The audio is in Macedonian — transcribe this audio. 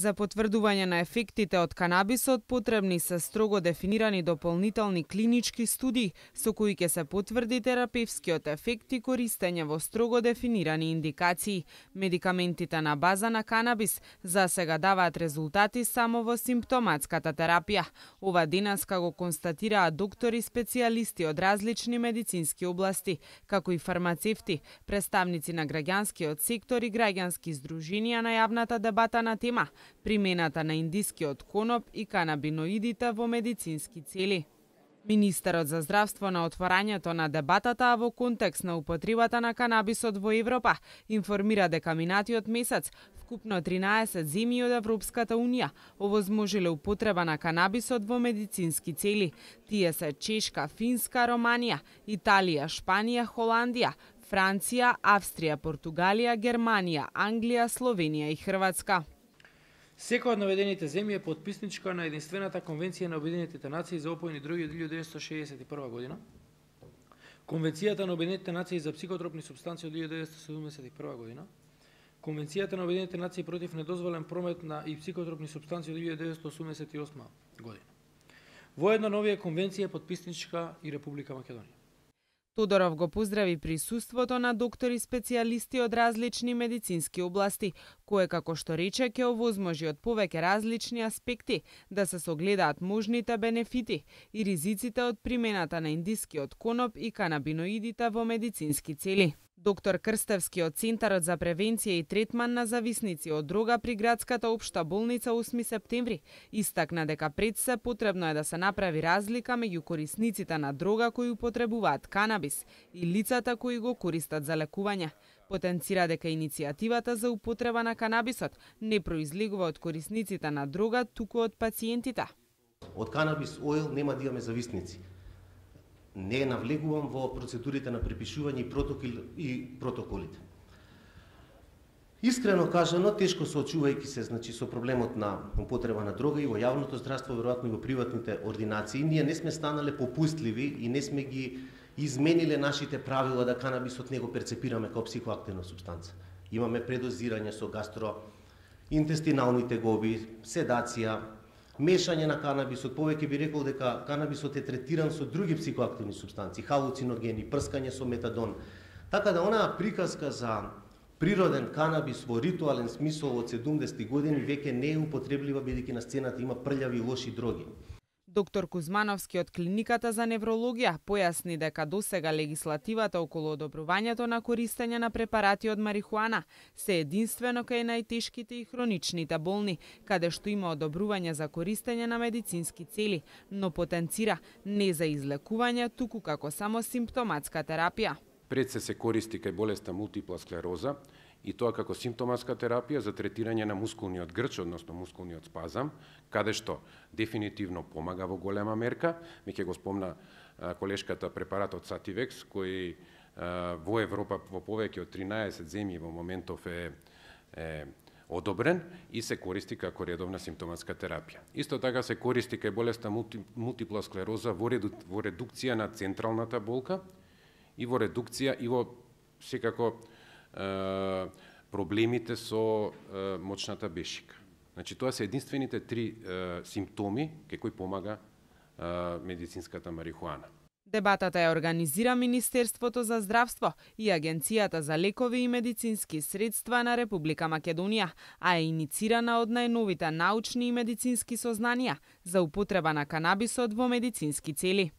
За потврдување на ефектите од канабисот потребни се строго дефинирани дополнителни клинички студии со кои ќе се потврди терапевскиот ефект и користење во строго дефинирани индикации. Медикаментите на база на канабис за сега даваат резултати само во симптоматската терапија. Ова денеска го констатираат доктори специјалисти од различни медицински области, како и фармацевти, представници на граѓанскиот сектор и граѓански здруженија на јавната дебата на тема примената на индискиот коноп и канабиноидите во медицински цели. Министерот за здравство на отворањето на дебатата, а во контекст на употребата на канабисот во Европа, информира дека минатиот месец вкупно 13 земји од Европската Унија овозможиле употреба на канабисот во медицински цели. Тие се Чешка, Финска, Романија, Италија, Шпанија, Холандија, Франција, Австрија, Португалија, Германија, Англија, Словенија и Хрватска. Секоја од наведените земји е потписничка на единствената конвенција на Обединетите нации за опојни дроги од 1961 година, Конвенцијата на Обединетите нации за психотропни супстанции од 1971 година, Конвенцијата на Обединетите нации против недозволен промет на и психотропни супстанции од 1988 година. Воедно на овие конвенции е потписничка и Република Македонија. Тодоров го поздрави присуството на доктори специјалисти од различни медицински области, кое, како што рече, ќе овозможи од повеќе различни аспекти да се согледаат можните бенефити и ризиците од примената на индискиот коноп и канабиноидите во медицински цели. Доктор Крстевски од Центарот за превенција и третман на зависници од дрога при градската општа болница 8 септември истакна дека пред се потребно е да се направи разлика меѓу корисниците на дрога кои употребуваат канабис и лицата кои го користат за лекување. Потенцира дека иницијативата за употреба на канабисот не произлегува од корисниците на дрога, туку од пациентите. Од канабис оил нема да имаме зависници. Не навлегувам во процедурите на препишување и протоколите. Искрено кажано, тешко соочувајќи се со проблемот на употреба на дрога и во јавното здравство, веројатно и во приватните ординации, ние не сме станале попустливи и не сме ги измениле нашите правила да канабисот не го перцепираме како психоактивна супстанца. Имаме предозирање со гастроинтестинални тегоби, седација, мешање на канабисот. Повеќе би рекол дека канабисот е третиран со други психоактивни супстанции, халуциногени, прскање со метадон. Така да онаа приказка за природен канабис во ритуален смисол од 70 години веќе не е употреблива, бидејќи на сцената има прљави и лоши дроги. Доктор Кузмановски од Клиниката за неврологија појасни дека досега легислативата околу одобрувањето на користење на препарати од марихуана се единствено кај најтешките и хроничните болни, каде што има одобрување за користење на медицински цели, но потенцира не за излекување, туку како само симптоматска терапија. Пред се користи кај болеста мултипла склероза, и тоа како симптоматска терапија за третирање на мускулниот грч, односно мускулниот спазам, каде што дефинитивно помага во голема мерка. Веќе го спомна колешката препаратот Сативекс, кој во Европа во повеќе од 13 земји во моментов е одобрен и се користи како редовна симптоматска терапија. Исто така се користи кај болеста мултипла склероза во редукција на централната болка и во редукција и во секако проблемите со мочната бешика. Значи, тоа се единствените три симптоми кај кои помага медицинската марихуана. Дебатата ја организира Министерството за здравство и Агенцијата за лекови и медицински средства на Република Македонија, а е иницирана од најновите научни и медицински сознанија за употреба на канабисот во медицински цели.